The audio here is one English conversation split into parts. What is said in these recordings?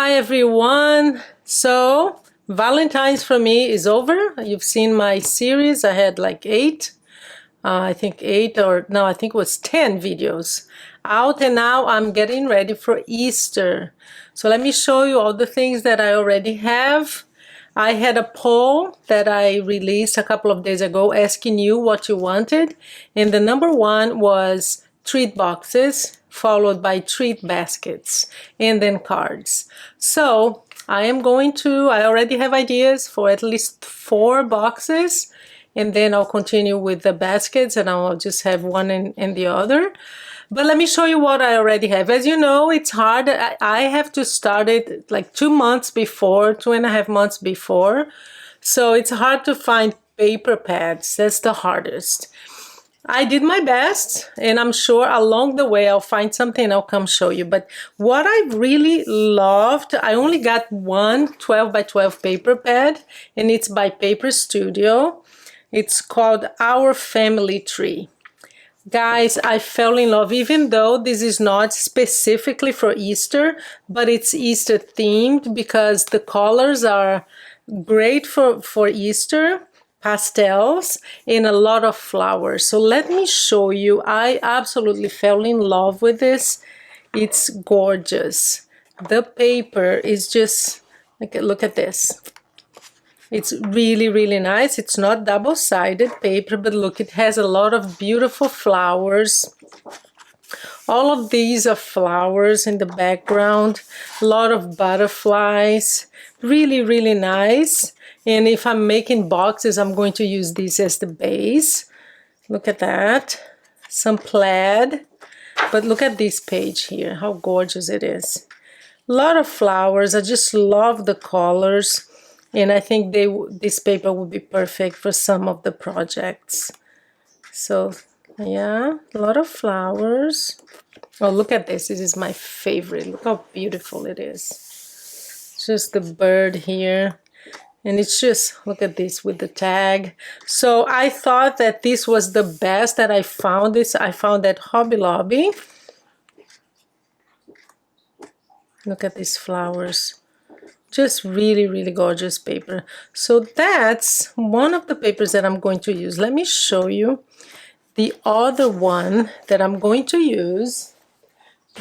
Hi everyone. So Valentine's for me is over. You've seen my series. I had like eight, I think eight or no, I think it was 10 videos out, and now I'm getting ready for Easter. So let me show you all the things that I already have. I had a poll that I released a couple of days ago asking you what you wanted, and the number one was treat boxes, followed by treat baskets, and then cards. So I already have ideas for at least 4 boxes, and then I'll continue with the baskets, and I'll just have one and the other. But let me show you what I already have. As you know, it's hard. I have to start it like 2 months before, 2.5 months before. So it's hard to find paper pads. That's the hardest. I did my best, and I'm sure along the way I'll find something and I'll come show you. But what I really loved, I only got one 12 by 12 paper pad, and it's by Paper Studio. It's called Our Family Tree. Guys, I fell in love, even though this is not specifically for Easter, but it's Easter themed because the colors are great for Easter. Pastels and a lot of flowers. So let me show you. I absolutely fell in love with this. It's gorgeous. The paper is just like, look at this. It's really, really nice. It's not double-sided paper, but look, it has a lot of beautiful flowers. All of these are flowers in the background. A lot of butterflies. Really, really nice. And if I'm making boxes, I'm going to use these as the base. Look at that. Some plaid. But look at this page here, how gorgeous it is. A lot of flowers. I just love the colors. And I think this paper would be perfect for some of the projects. So, yeah, a lot of flowers. Oh, look at this. This is my favorite. Look how beautiful it is. Just the bird here. And it's just, look at this with the tag. So I thought that this was the best that I found. I found at Hobby Lobby. Look at these flowers. Just really, really gorgeous paper. So that's one of the papers that I'm going to use. Let me show you the other one that I'm going to use.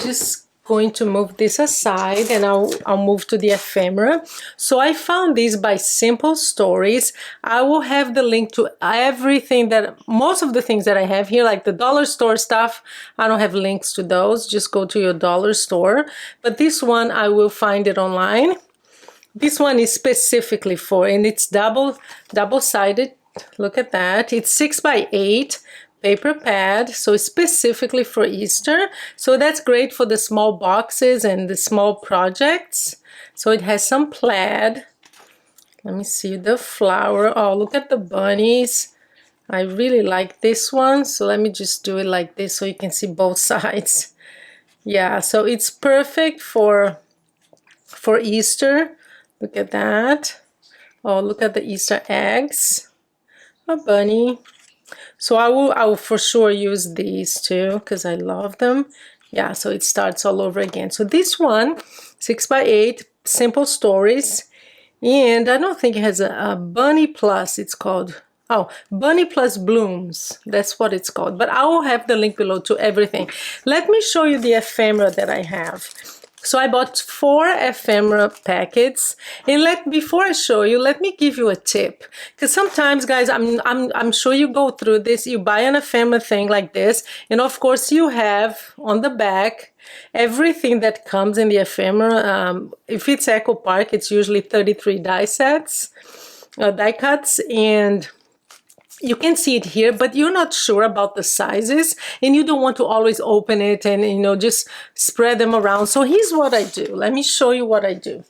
Just going to move this aside, and I'll move to the ephemera. So I found these by Simple Stories. I will have the link to everything most of the things that I have here, like the dollar store stuff. I don't have links to those. Just go to your dollar store. But this one, I will find it online. This one is specifically and it's double-sided. Look at that. It's 6 by 8 paper pad, so it's specifically for Easter. So that's great for the small boxes and the small projects. So it has some plaid. Let me see the flower. Oh, look at the bunnies. I really like this one. So let me just do it like this so you can see both sides. Yeah, so it's perfect for Easter. Look at that. Oh, look at the Easter eggs. A bunny. So I will for sure use these too because I love them. Yeah, so it starts all over again. So this one, 6 by 8, Simple Stories. And I don't think it has a Bunny Plus, it's called. Oh, Bunny Plus Blooms. That's what it's called. But I will have the link below to everything. Let me show you the ephemera that I have. So I bought 4 ephemera packets, and before I show you, let me give you a tip. Because sometimes, guys, I'm sure you go through this. You buy an ephemera thing like this, and of course you have on the back everything that comes in the ephemera. If it's Echo Park, it's usually 33 die cuts, and you can see it here, but you're not sure about the sizes, and you don't want to always open it and, you know, just spread them around. So here's what I do. Let me show you what I do.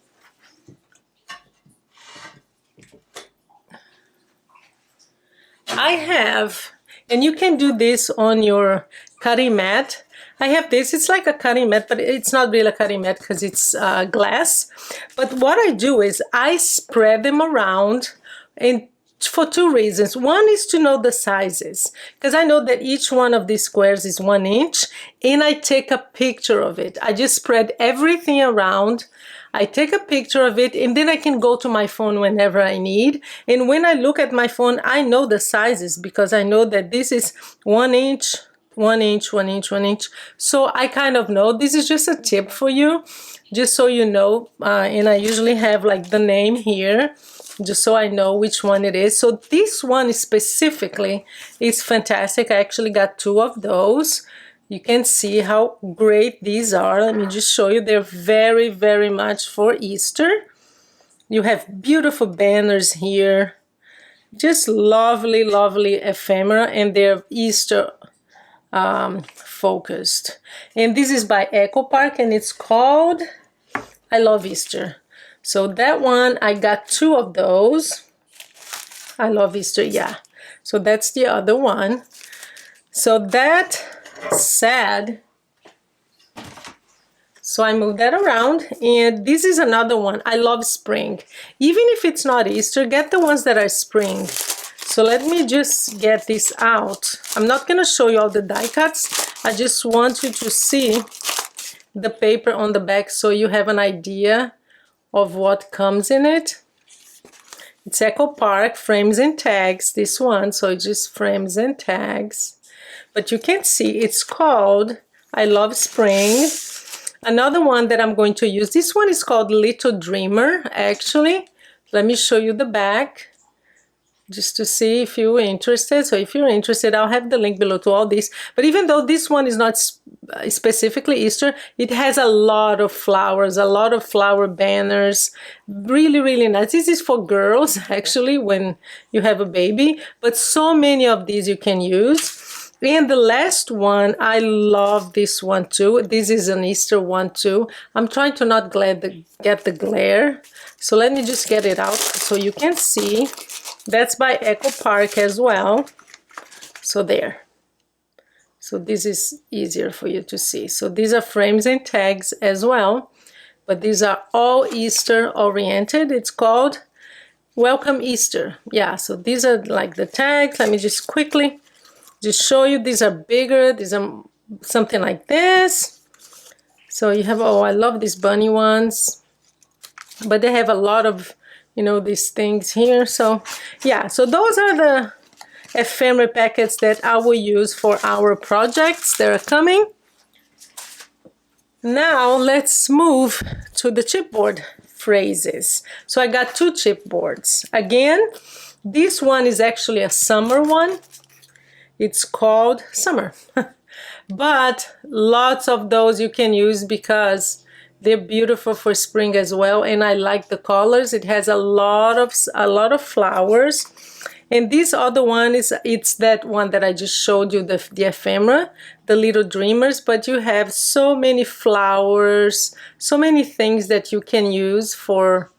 I have, and you can do this on your cutting mat. I have this. It's like a cutting mat, but it's not really a cutting mat because it's glass. But what I do is I spread them around, and for 2 reasons. One is to know the sizes, because I know that each one of these squares is 1 inch, and I take a picture of it. I just spread everything around. I take a picture of it, and then I can go to my phone whenever I need. And when I look at my phone, I know the sizes because I know that this is 1 inch, 1 inch, 1 inch, 1 inch. So I kind of know. This is just a tip for you, just so you know. And I usually have like the name here, just so I know which one it is. So this one specifically is fantastic. I actually got 2 of those. You can see how great these are. Let me just show you. They're very, very much for Easter. You have beautiful banners here. Just lovely, lovely ephemera, and they're Easter focused. And this is by Echo Park, and it's called I Love Easter. So that one, I got 2 of those. I Love Easter, yeah. So that's the other one. So that said, so I moved that around, and this is another one. I love spring. Even if it's not Easter, get the ones that are spring. So let me just get this out. I'm not going to show you all the die cuts. I just want you to see the paper on the back so you have an idea of what comes in it. It's Echo Park, frames and tags, this one. So it's just frames and tags. But you can see it's called I Love Spring. Another one that I'm going to use, this one is called Little Dreamer, actually. Let me show you the back, just to see if you're interested. So if you're interested, I'll have the link below to all these. But even though this one is not specifically Easter, it has a lot of flowers, a lot of flower banners. Really, really nice. This is for girls, actually, when you have a baby. But so many of these you can use. And the last one, I love this one too. This is an Easter one too. I'm trying to not get the glare. So let me just get it out so you can see. That's by Echo Park as well. So there. So this is easier for you to see. So these are frames and tags as well. But these are all Easter oriented. It's called Welcome Easter. Yeah, so these are like the tags. Let me just quickly just show you. These are bigger. These are something like this. So you have, oh, I love these bunny ones. But they have a lot of, you know, these things here. So yeah, so those are the ephemera packets that I will use for our projects that are coming. Now let's move to the chipboard phrases. So I got 2 chipboards. Again, this one is actually a summer one. It's called Summer. But lots of those you can use because they're beautiful for spring as well. And I like the colors. It has a lot of flowers. And this other one it's that one that I just showed you, the ephemera, the Little Dreamers. But you have so many flowers, so many things that you can use for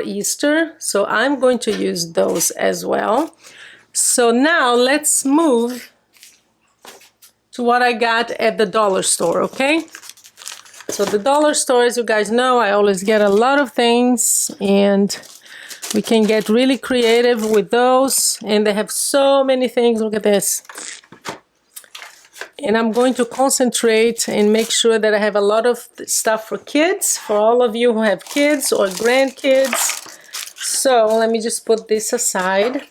Easter. So I'm going to use those as well. So now let's move to what I got at the dollar store, okay? So the dollar store, as you guys know, I always get a lot of things, and we can get really creative with those. And they have so many things. Look at this. And I'm going to concentrate and make sure that I have a lot of stuff for kids, for all of you who have kids or grandkids. So let me just put this aside.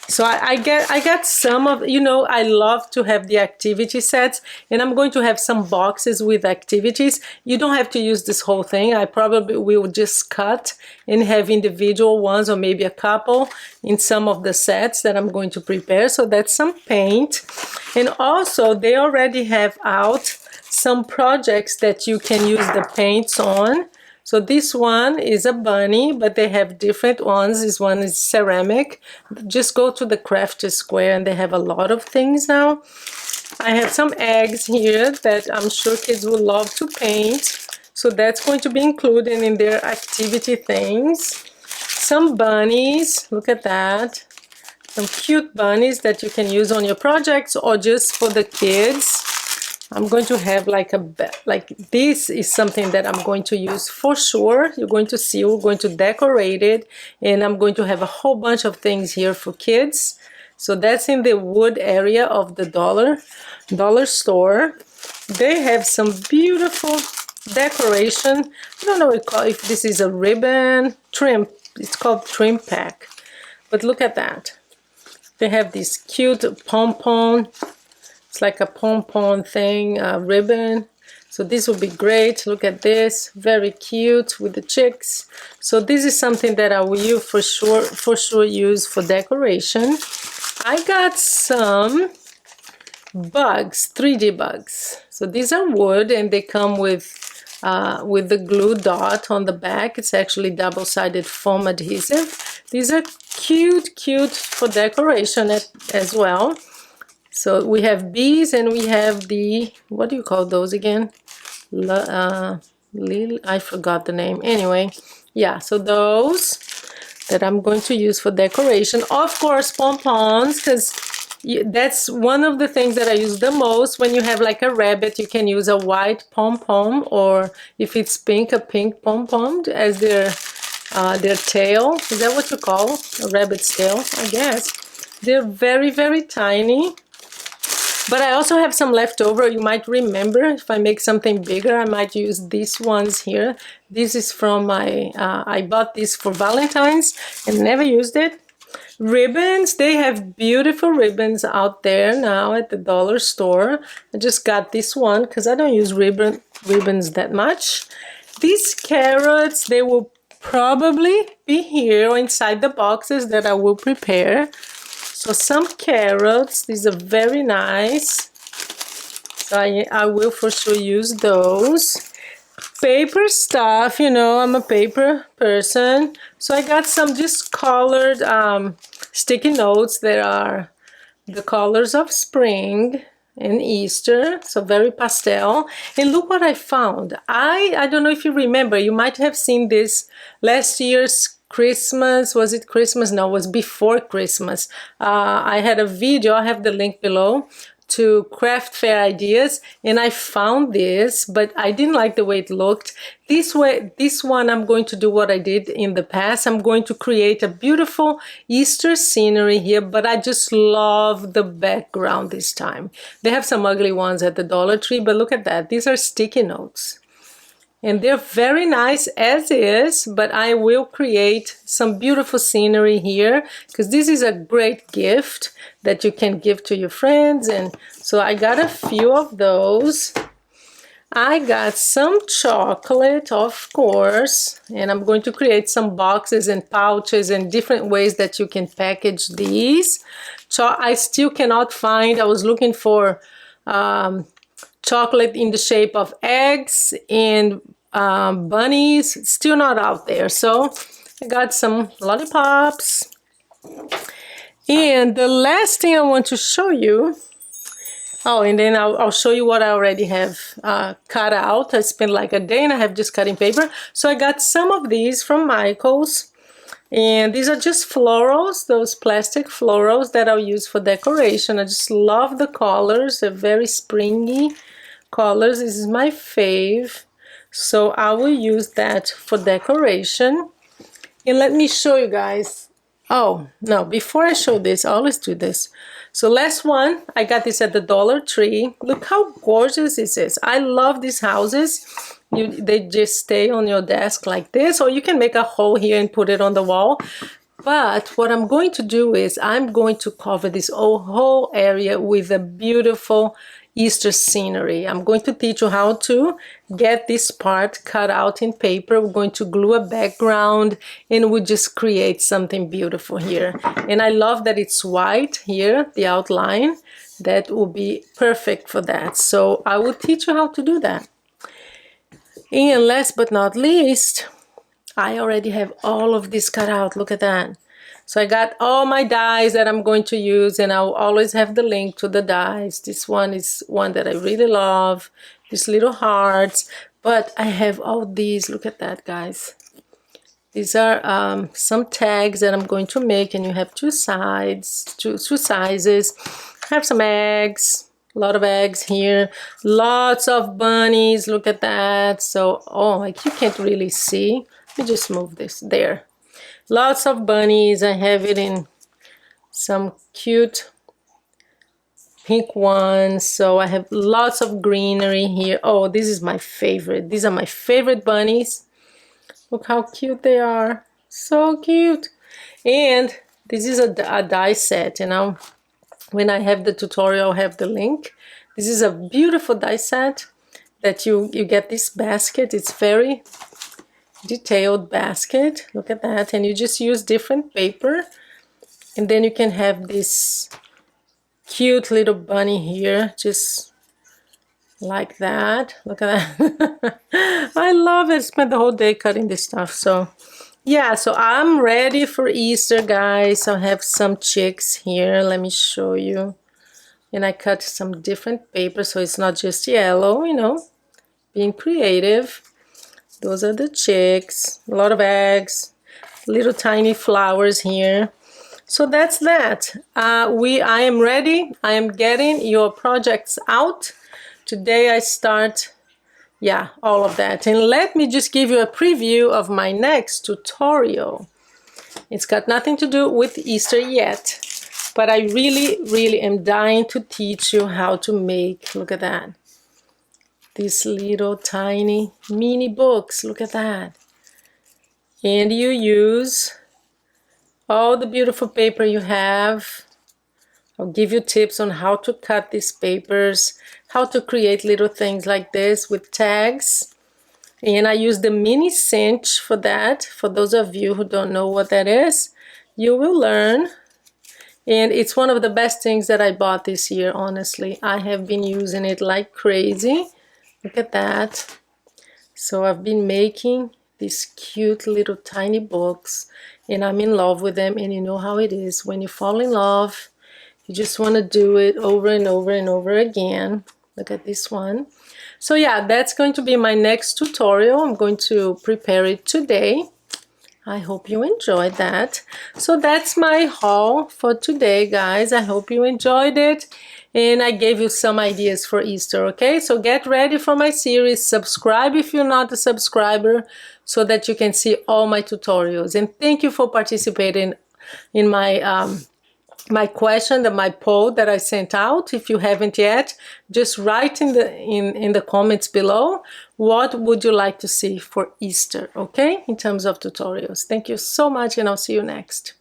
So I got some of, you know, I love to have the activity sets, and I'm going to have some boxes with activities. You don't have to use this whole thing. I probably will just cut and have individual ones or maybe a couple in some of the sets that I'm going to prepare. So that's some paint. And also they already have out some projects that you can use the paints on. So this one is a bunny, but they have different ones. This one is ceramic. Just go to the Craft Square and they have a lot of things now. I have some eggs here that I'm sure kids will love to paint. So that's going to be included in their activity things. Some bunnies, look at that. Some cute bunnies that you can use on your projects or just for the kids. I'm going to have like this is something that I'm going to use for sure. You're going to see, we're going to decorate it, and I'm going to have a whole bunch of things here for kids. So that's in the wood area of the dollar store. they have some beautiful decoration. I don't know if this is a ribbon trim. It's called trim pack. But look at that. They have this cute pom-pom. It's like a pom-pom thing, ribbon. So this would be great. Look at this, very cute with the chicks. So this is something that I will use for sure use for decoration. I got some bugs, 3D bugs. So these are wood and they come with the glue dot on the back. It's actually double-sided foam adhesive. These are cute for decoration as well. So we have bees and we have the, what do you call those again? I forgot the name. Anyway, yeah, so those that I'm going to use for decoration. Of course, pom-poms, because that's one of the things that I use the most. When you have like a rabbit, you can use a white pom-pom, or if it's pink, a pink pom-pom as their tail. Is that what you call a rabbit's tail? I guess. They're very tiny. But I also have some left over. You might remember if I make something bigger, I might use these ones here. This is from my, I bought this for Valentine's and never used it. Ribbons, they have beautiful ribbons out there now at the dollar store. I just got this one because I don't use ribbons that much. These carrots, they will probably be here or inside the boxes that I will prepare. So some carrots, these are very nice. So I will for sure use those. Paper stuff, you know, I'm a paper person. So I got some just colored sticky notes that are the colors of spring and Easter, so very pastel. And look what I found. I don't know if you remember, you might have seen this last year's Christmas. Was it Christmas? No, it was before Christmas. I had a video, I have the link below, to craft fair ideas, and I found this, but I didn't like the way it looked. This one I'm going to do what I did in the past. I'm going to create a beautiful Easter scenery here, but I just love the background this time. They have some ugly ones at the Dollar Tree, but look at that. These are sticky notes. And they're very nice as is, but I will create some beautiful scenery here because this is a great gift that you can give to your friends. And so I got a few of those. I got some chocolate, of course, and I'm going to create some boxes and pouches and different ways that you can package these. I still cannot find, I was looking for chocolate in the shape of eggs and bunnies. Still not out there. So I got some lollipops. And the last thing I want to show you, oh, and then I'll show you what I already have cut out. I spent like a day and a half just cutting paper. So I got some of these from Michael's. And these are just florals, those plastic florals that I'll use for decoration. I just love the colors. They're very springy colors. This is my fave. So I will use that for decoration. And let me show you guys. Oh, no, before I show this, I always do this. So last one, I got this at the Dollar Tree. Look how gorgeous this is. I love these houses. They just stay on your desk like this, or you can make a hole here and put it on the wall. But what I'm going to do is I'm going to cover this whole area with a beautiful Easter scenery. I'm going to teach you how to get this part cut out in paper. We're going to glue a background and we just create something beautiful here. And I love that it's white here, the outline. That will be perfect for that. So I will teach you how to do that. And last but not least, I already have all of this cut out. Look at that. So I got all my dies that I'm going to use, and I'll always have the link to the dies. This one is one that I really love. These little hearts. But I have all these. Look at that, guys. These are some tags that I'm going to make, and you have two sides, two sizes. I have some eggs. A lot of eggs here, lots of bunnies. Look at that. So, oh, like you can't really see. Let me just move this there. Lots of bunnies. I have it in some cute pink ones. So I have lots of greenery here. Oh, this is my favorite. These are my favorite bunnies. Look how cute they are. So cute. And this is a die set, you know. When I have the tutorial, I'll have the link. This is a beautiful die set that you get this basket. It's very detailed basket. Look at that. And you just use different paper. And then you can have this cute little bunny here, just like that. Look at that. I love it. Spent the whole day cutting this stuff. So yeah, so I'm ready for Easter, guys. I have some chicks here. Let me show you. And I cut some different paper, so it's not just yellow, you know, being creative. Those are the chicks. A lot of eggs, little tiny flowers here. So that's that. I am ready. I am getting your projects out. Today I start, yeah, all of that. And let me just give you a preview of my next tutorial. It's got nothing to do with Easter yet, but I really am dying to teach you how to make, look at that, these little tiny mini books. Look at that. And you use all the beautiful paper you have. I'll give you tips on how to cut these papers, how to create little things like this with tags. And I use the mini cinch for that. For those of you who don't know what that is, you will learn. And it's one of the best things that I bought this year, honestly. I have been using it like crazy. Look at that. So I've been making these cute little tiny books, and I'm in love with them. And you know how it is when you fall in love. You just want to do it over and over and over again. Look at this one. So yeah, that's going to be my next tutorial. I'm going to prepare it today. I hope you enjoyed that. So that's my haul for today, guys. I hope you enjoyed it. And I gave you some ideas for Easter, okay? So get ready for my series. Subscribe if you're not a subscriber so that you can see all my tutorials. And thank you for participating in my my question, my poll that I sent out. If you haven't yet, just write in the comments below what would you like to see for Easter, okay? In terms of tutorials. Thank you so much, and I'll see you next.